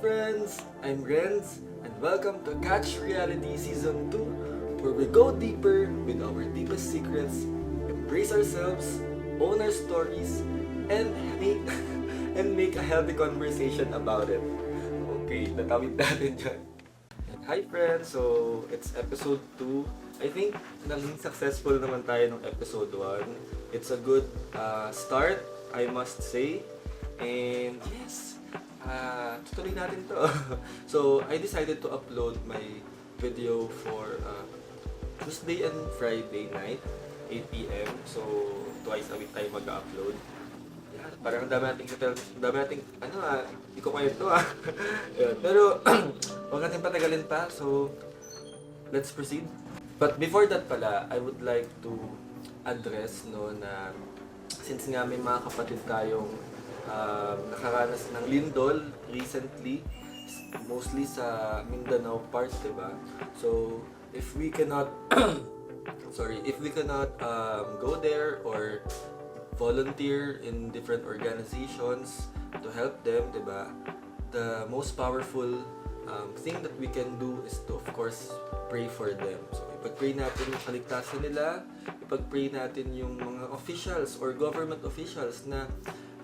friends, I'm Renz, and welcome to Catch Reality Season 2, where we go deeper with our deepest secrets, embrace ourselves, own our stories, and make, and make a healthy conversation about it. Okay, natawid natin dyan. Hi friends, so it's episode 2. I think naging successful naman tayo ng episode 1. It's a good start, I must say. And yes, tutuloy natin to. So, I decided to upload my video for Tuesday and Friday night, 8 p.m. So, twice a week tayo mag-upload. Yeah, parang dami nating, hindi ko kwento Yun. Pero, huwag natin patagalin pa. So, let's proceed. But before that pala, I would like to address na since nga may mga kapatid tayong nakaranas ng lindol recently, mostly sa Mindanao part, diba? So, if we cannot go there or volunteer in different organizations to help them, diba? The most powerful thing that we can do is to, of course, pray for them. So, ipag-pray natin yung kaligtasan nila, ipag-pray natin yung mga officials or government officials na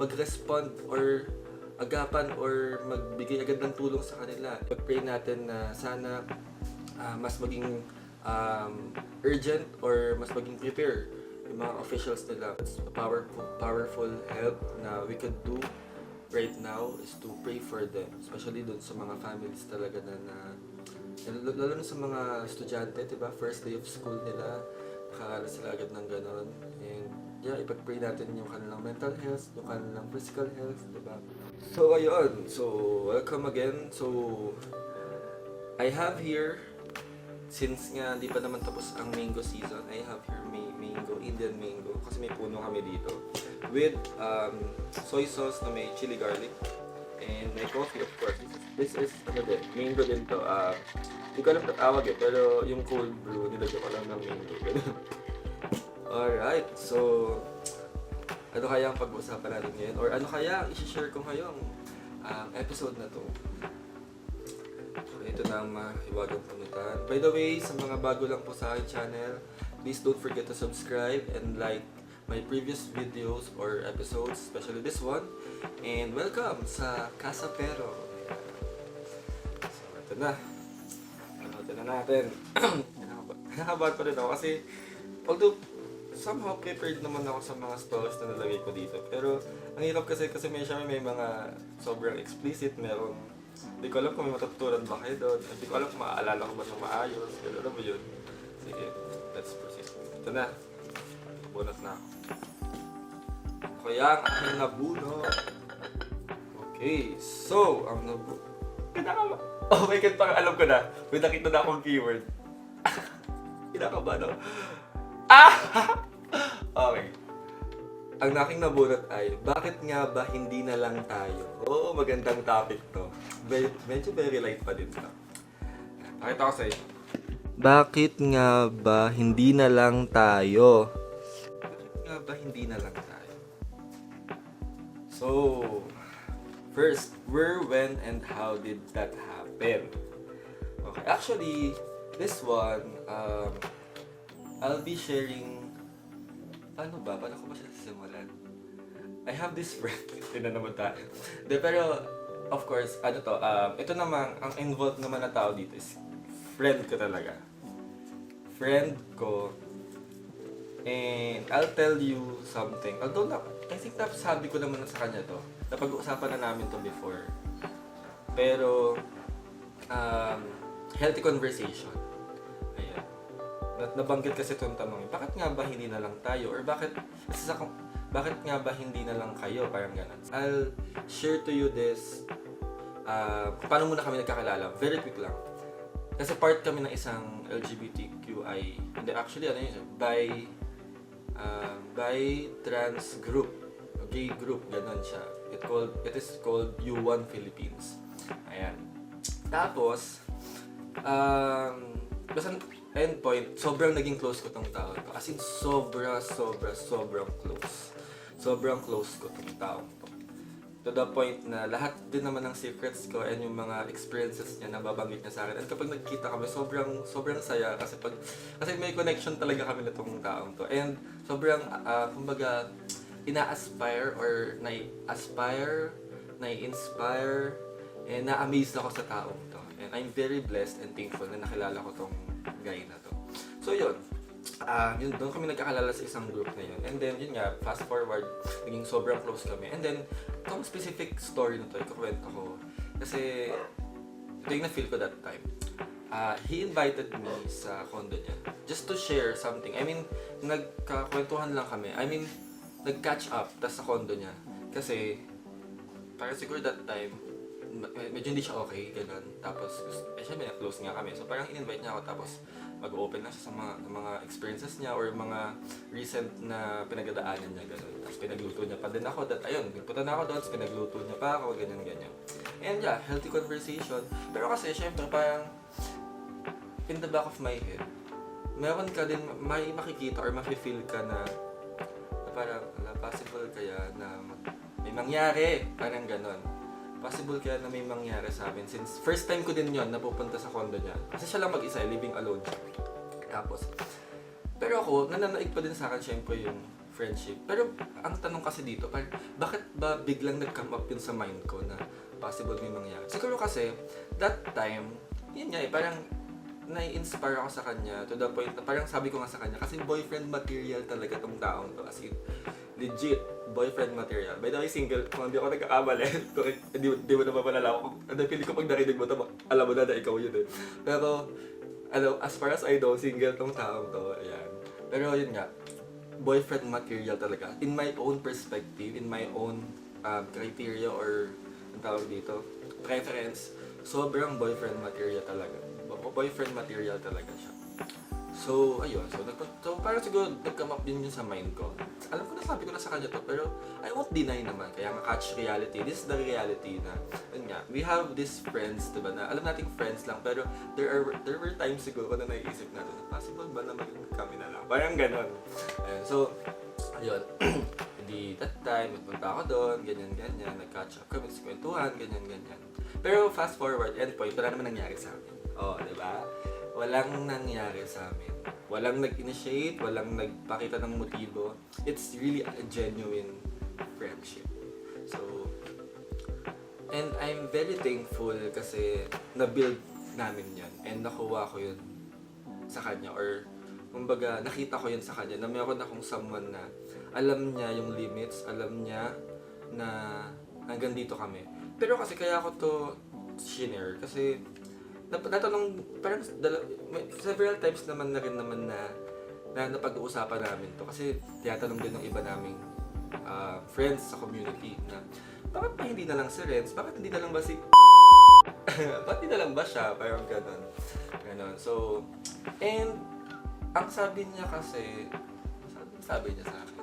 mag-respond or agapan or magbigay agad ng tulong sa kanila. Ipag-pray natin na sana mas maging urgent or mas maging prepare yung mga officials nila. It's a powerful help na we could do right now is to pray for them, especially dun sa mga families talaga na lalo na sa mga estudyante, diba? First day of school nila, nakakalas sila agad ng ganon. And yeah, ipag-pray natin yung kanilang mental health, yung kanilang physical health, diba? So ayun, so welcome again. So I have here, since nga di pa naman tapos ang mango season, I have here mango, Indian mango, kasi may puno kami dito, with soy sauce na may chili garlic, and may coffee, of course. This is mango din to. Hindi ko alam na tawag pero yung cold brew, nilagyan ko lang ng mango. Alright, so ano kaya ang pag-uusapan natin ngayon? Or ano kaya ang isi-share ko ngayong episode na to? So, ito na ang mahiwagang punutan. By the way, sa mga bago lang po sa aking channel, please don't forget to subscribe and like my previous videos or episodes, especially this one. And welcome sa Casa Pero. So, ito na. Ito na natin. Nakakabahan pa rin ako kasi although somehow prepared naman ako sa mga stories na nalagay ko dito. Pero ang hirap kasi may mga sobrang explicit, merong hindi ko alam kung may matutunan ba kayo doon. Hindi ko alam kung maaalala ko ba ng maayos. Pero ano ba yun? Sige, let's proceed. Ito na. Bunot na ako. Kaya ang aking nabunot. Okay, so, ang nabunot. Kinakabahan. Oh my God, parang alam ko na. May nakita na akong keyword. Kinakabahan ako. Okay. Ang aking nabunot ay, bakit nga ba hindi na lang tayo? Oo, magandang topic to. Medyo very light pa din to. Pakita ko sa'yo. Bakit nga ba hindi na lang tayo? Bakit nga ba hindi na lang tayo? So, first, where, when, and how did that happen? Okay, actually, this one, I'll be sharing. Paano ba ko ba siya sisimulan? I have this friend. Tignan naman tayo. Pero, of course, ito naman, ang involved naman na tao dito is friend ko talaga. Friend ko. And I'll tell you something. Although, I think sabi ko naman sa kanya to. Napag-uusapan na namin to before. Pero, healthy conversation. Ayan. Nabanggit kasi itong tanong, bakit nga ba hindi na lang tayo? Or bakit nga ba hindi na lang kayo? Parang gano'n. I'll share to you this, paano muna kami nagkakilala? Very quick lang. Kasi part kami ng isang LGBTQI, hindi actually, bi trans group, gay group, gano'n siya. It is called U1 Philippines. Ayan. Tapos, basta endpoint, sobrang naging close ko tong tao. As in, sobrang close. Sobrang close ko tong tao. to the point na lahat din naman ng secrets ko and yung mga experiences niya na babanggit niya sa akin. At kapag nagkita kami, sobrang saya kasi may connection talaga kami na tong taong to. And sobrang kumbaga ina-aspire or nai-aspire, nai-inspire, and na-amaze ako sa taong to. And I'm very blessed and thankful na nakilala ko tong guy na to. So yun, yun doon kami nagkakalala sa isang group na yun. And then yun nga, fast forward, naging sobrang close kami. And then, itong specific story na to, ikukwento ko. Kasi, ito yung na-feel ko that time. He invited me sa condo niya just to share something. I mean, nagkakwentuhan lang kami. I mean, nag-catch up tas sa condo niya. Kasi, parang siguro that time, medyo hindi siya okay, gano'n. Tapos, syempre, close nga kami. So, parang in-invite niya ako, tapos mag-open na siya sa mga experiences niya or mga recent na pinagdadaanan niya, gano'n. Tapos, pinagluto niya pa din ako. Ayun, nagpunta na ako doon, tapos pinagluto niya pa ako, ganyan-ganyan. And yeah, healthy conversation. Pero kasi, syempre, parang in the back of my head, meron ka din, may makikita or mafe-feel ka na parang, possible kaya na may mangyari, parang gano'n. Possible kaya na may mangyari sa amin since first time ko din yon napupunta sa condo niya. Kasi siya lang mag-isa, living alone siya. Tapos, pero ako, nananaig pa din sa akin syempre yung friendship. Pero ang tanong kasi dito, bakit ba biglang nag-come up yun sa mind ko na possible may mangyari? Siguro kasi, that time, yun nga parang nai-inspire ako sa kanya to the point na parang sabi ko nga sa kanya, kasi boyfriend material talaga tong taong to. As in, legit boyfriend material. By the way, single, kung hindi ako nagkakamali, hindi mo naman malala ako. Pili ko pag narinig mo ito, alam mo na ikaw yun eh. Pero, as far as I know, single tong taong to, ayan. Pero yun nga, boyfriend material talaga. In my own perspective, in my own criteria or, ang tawag dito, preference, sobrang boyfriend material talaga. Boyfriend material talaga siya. So, ayun. So, parang siguro nag-come up din yun sa mind ko. Alam ko na, sabi ko na sa kanya to, pero I won't deny naman. Kaya nga, catch reality. This is the reality na, yun nga, we have these friends, diba, na alam nating friends lang, pero there were times siguro na naiisip natin, possible ba na maging kami na lang? Parang ganon. Ayun. So, ayun. Hindi, that time, magpunta ako doon, ganyan-ganyan, nag-catch up kami sa kwentuhan, ganyan-ganyan. Pero fast forward, end point, wala naman nangyari sa amin. Oh, diba? Walang nangyari sa amin. Walang nag-initiate, walang nagpakita ng motibo. It's really a genuine friendship. So, and I'm very thankful kasi na-build namin yan and nakuha ko yun sa kanya or kumbaga nakita ko yun sa kanya na meron akong someone na alam niya yung limits, alam niya na hanggang dito kami. Pero kasi kaya ako to share kasi natanong, parang several times naman na rin naman na napag-uusapan namin to kasi tinatanong din ng iba naming friends sa community na bakit pa hindi na lang si Renz? Bakit hindi na lang ba si bakit hindi na lang ba siya? Parang ganon. So, and ang sabi niya kasi sabi niya sa akin,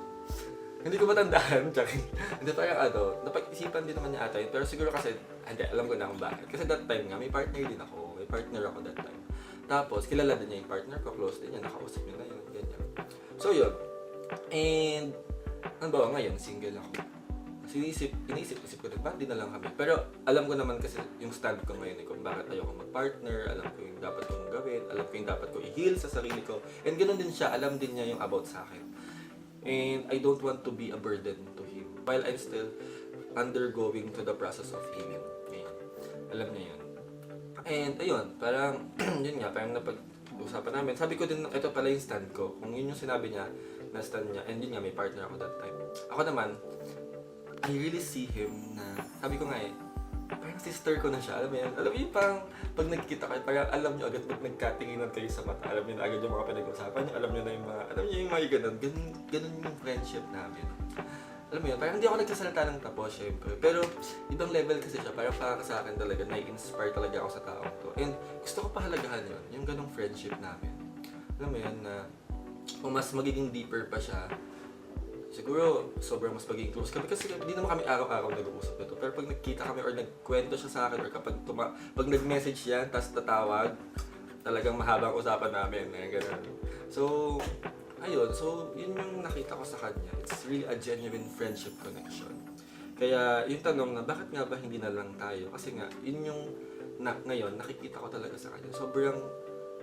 hindi ko matandaan, hindi parang napag-isipan din naman niya ata yun. Pero siguro kasi, hindi, alam ko na kung bakit. Kasi that time nga, may partner din ako. May partner ako that time. Tapos, kilala din niya yung partner ko, close din niya, nakausap niya na yun, ganyan. So, yun. And, ano ba, ngayon, single ako. Iniisip ko din, di na lang kami. Pero, alam ko naman kasi yung stand ko ngayon, kung bakit ayoko mag-partner, alam ko yung dapat kong gawin, alam ko yung dapat ko i-heal sa sarili ko. And ganoon din siya, alam din niya yung about sa akin. And I don't want to be a burden to him while I'm still undergoing to the process of healing. Ayan. Alam niya yun. And ayun, parang yun nga, parang napag-usapan namin. Sabi ko din, ito pala yung stand ko. Kung yun yung sinabi niya, na stand niya, and yun nga, may partner ako that time. Ako naman, I really see him na, sabi ko nga parang sister ko na siya. Alam mo yun? Alam mo yun, parang pag nagkita kayo, parang alam nyo agad pag nagkatinginan kayo sa mata. Alam nyo na agad yung mga pinag-usapan nyo. Alam nyo na yung mga, alam nyo yung mga ganun. Ganun yung friendship namin. Alam mo yun, parang hindi ako nagsasalita ng tapos, syempre. Pero, ibang level kasi siya. Parang sa akin talaga, nai-inspire talaga ako sa taong to. And gusto ko pahalagahan yun, yung ganung friendship namin. Alam mo yun, na kung mas magiging deeper pa siya, siguro, sobrang mas magiging close kami kasi hindi naman kami araw-araw nag-uusap nito. Pero pag nagkita kami or nagkwento siya sa akin or kapag pag nag-message yan, tapos tatawag, talagang mahabang usapan namin. Ganun. So, ayun. So, yun yung nakita ko sa kanya. It's really a genuine friendship connection. Kaya yung tanong na bakit nga ba hindi na lang tayo? Kasi nga, yun yung ngayon nakikita ko talaga sa kanya.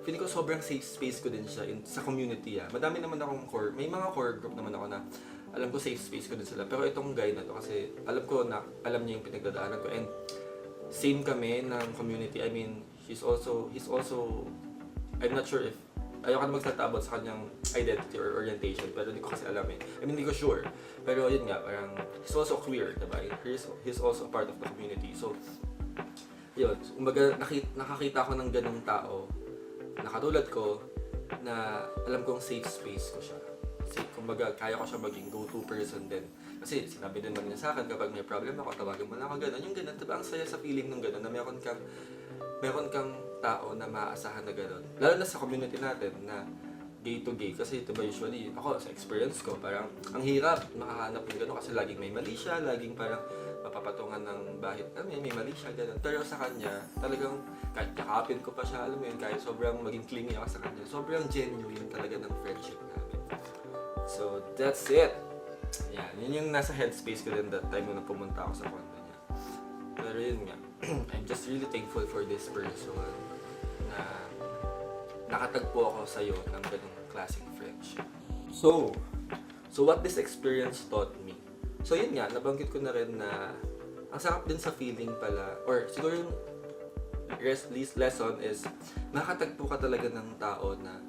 Feeling ko sobrang safe space ko din siya sa community. Madami naman akong may mga core group naman ako na alam ko safe space ko din sila. Pero itong guy na to kasi alam niya yung pinagdadaanan ko. And same kami ng community. I mean, he's also, I'm not sure if ayoko na magsalita about sa kanyang identity or orientation, pero hindi ko kasi alam eh. I mean, hindi ko sure. Pero yun nga, parang he's also queer, diba? He's also a part of the community. So, yun. Kumbaga, nakakita ko ng ganung tao na katulad ko na alam kong safe space ko siya. Kumbaga, kaya ko siya maging go-to person din. Kasi sinabi din naman niya sa akin, kapag may problem ako, tawagan mo na ako gano'n. Yung gano'n, diba? Ang saya sa feeling ng gano'n na meron kang tao na maaasahan na gano'n. Lalo na sa community natin na gay to gay. Kasi diba usually, ako sa experience ko, parang ang hirap makahanap ng gano'n kasi laging may mali siya, laging parang mapapatungan ng bahit na may mali siya, gano'n. Pero sa kanya, talagang kahit yakapin ko pa siya, alam mo yun, kahit sobrang maging clingy ako sa kanya, sobrang genuine talaga ng friendship namin. So, that's it. Yan, yun yung nasa headspace ko din that time nung pumunta ako sa condo niya. Pero yun nga, I'm just really thankful for this person na nakatagpo ako sa'yo ng ganung klaseng friendship. So what this experience taught me? So yun nga, nabanggit ko na rin na ang sarap din sa feeling pala, or siguro yung least lesson is nakatagpo ka talaga ng tao na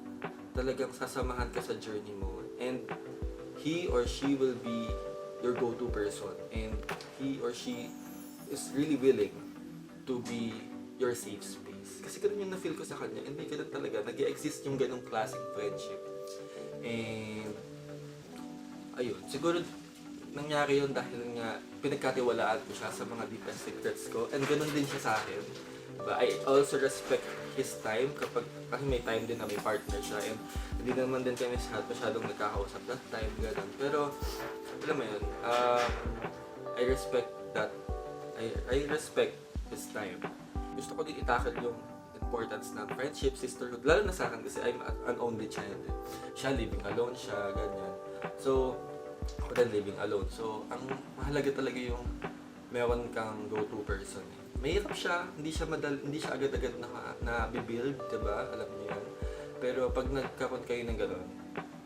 talagang sasamahan ka sa journey mo, and he or she will be your go-to person, and he or she is really willing to be your safe space. Kasi ganun yung na-feel ko sa kanya, and may ganun talaga, nag-exist yung ganung classic friendship. And ayun, siguro nangyari yun dahil nga pinagkatiwalaan ko siya sa mga deepest secrets ko, and ganun din siya sa akin. But I also respect his time kasi may time din na may partner siya, and hindi naman din kami masyadong nagkakausap that time, ganun. Pero alam mo yun, I respect that. I respect his time. Gusto ko din itakil yung importance ng friendship, sisterhood, lalo na sa akin kasi I'm an only child. Siya living alone siya, ganyan. So, ako din living alone. So, ang mahalaga talaga yung meron kang go-to person. Mahirap siya, hindi siya agad-agad na build, diba? Alam niyo yan. Pero pag nagkaroon kayo ng gano'n,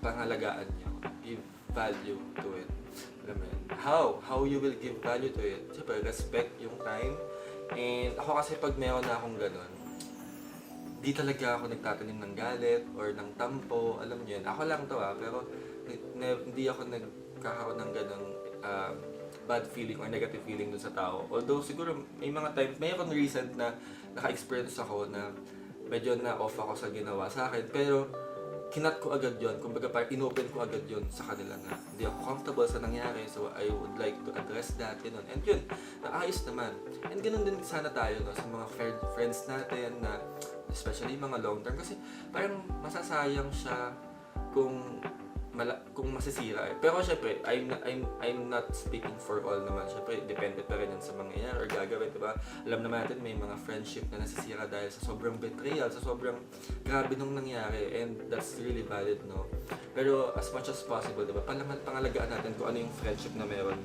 pangalagaan niyo, give value to it. Alam mo yan. How you will give value to it? Siyempre, respect yung time. And ako kasi pag meron na akong gano'n, di talaga ako nagtatanim ng galit or ng tampo, alam niyo yan. Ako lang to pero hindi ako nagkakaroon ng ganong bad feeling or negative feeling dun sa tao. Although siguro may mga times, mayroon recent na naka-experience ako na medyo na-off ako sa ginawa sa akin, pero kinat ko agad yon, kumbaga parang inopen ko agad yon sa kanila na hindi ako comfortable sa nangyari, so I would like to address that, yun. And yun, naayos naman. And ganun din sana tayo sa mga friends natin na especially mga long term, kasi parang masasayang siya kung masisira Pero syempre, I'm not speaking for all naman. Syempre, depende pa rin yan sa mangyayari or gagawin, diba? Alam naman natin may mga friendship na nasisira dahil sa sobrang betrayal, sa sobrang grabe nung nangyari, and that's really valid, no? Pero as much as possible, diba? Pangalagaan natin kung ano yung friendship na meron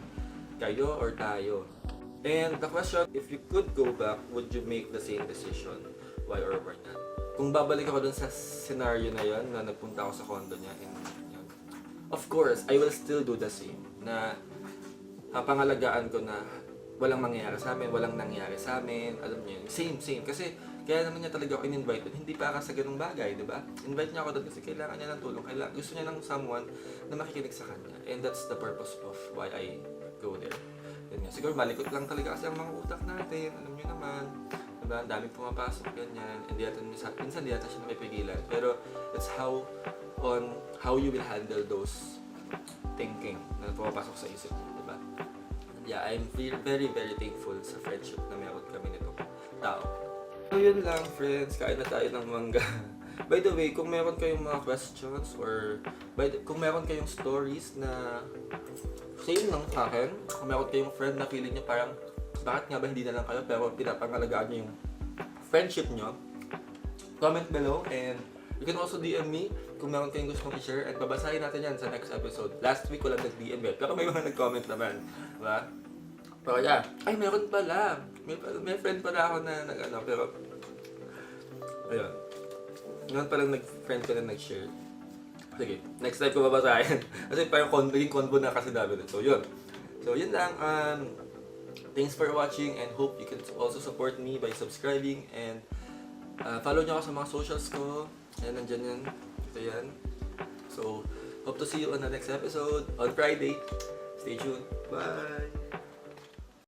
kayo or tayo. And the question, if you could go back, would you make the same decision? Why or why not? Kung babalik ako dun sa scenario na yon na nagpunta ako sa condo niya, and of course, I will still do the same. Na pangalagaan ko na walang mangyayari sa amin, walang nangyari sa amin, alam niyo yun. Same. Kasi kaya naman niya talaga ako in-invite, hindi para sa ganung bagay, di ba? Invite niya ako doon kasi kailangan niya ng tulong, gusto niya ng someone na makikinig sa kanya. And that's the purpose of why I go there. Yun nga. Siguro malikot lang talaga kasi ang mga utak natin, alam niyo naman. Diba? Ang daming pumapasok, ganyan. And minsan di natin siya na may pigilan. Pero it's how you will handle those thinking na pumapasok sa isip mo, diba? Yeah, I'm very, very thankful sa friendship na meron kami nitong tao. So yun lang, friends, kain na tayo ng mangga. By the way, kung meron kayong mga questions or kung meron kayong stories na same lang sa akin, kung meron kayong friend na feeling niya parang bakit nga ba hindi na lang kayo pero pinapangalagaan niyo yung friendship niyo, comment below, and you can also DM me kung meron kayong gustong i-share, at babasahin natin yan sa next episode. Last week walang nag-DM pero may mga nag-comment naman, diba? Pero yeah, ay meron pala. May friend pala ako na nag-ano, pero ayun. Ngayon palang nag-friend ko na nag-share. Sige, next time ko babasahin. Kasi parang naging convo na kasi dami nun. So yun. So yun lang. Thanks for watching and hope you can also support me by subscribing and follow nyo ako sa mga socials ko. Ayan, nandyan yan. Ito yan. So, hope to see you on the next episode on Friday. Stay tuned. Bye!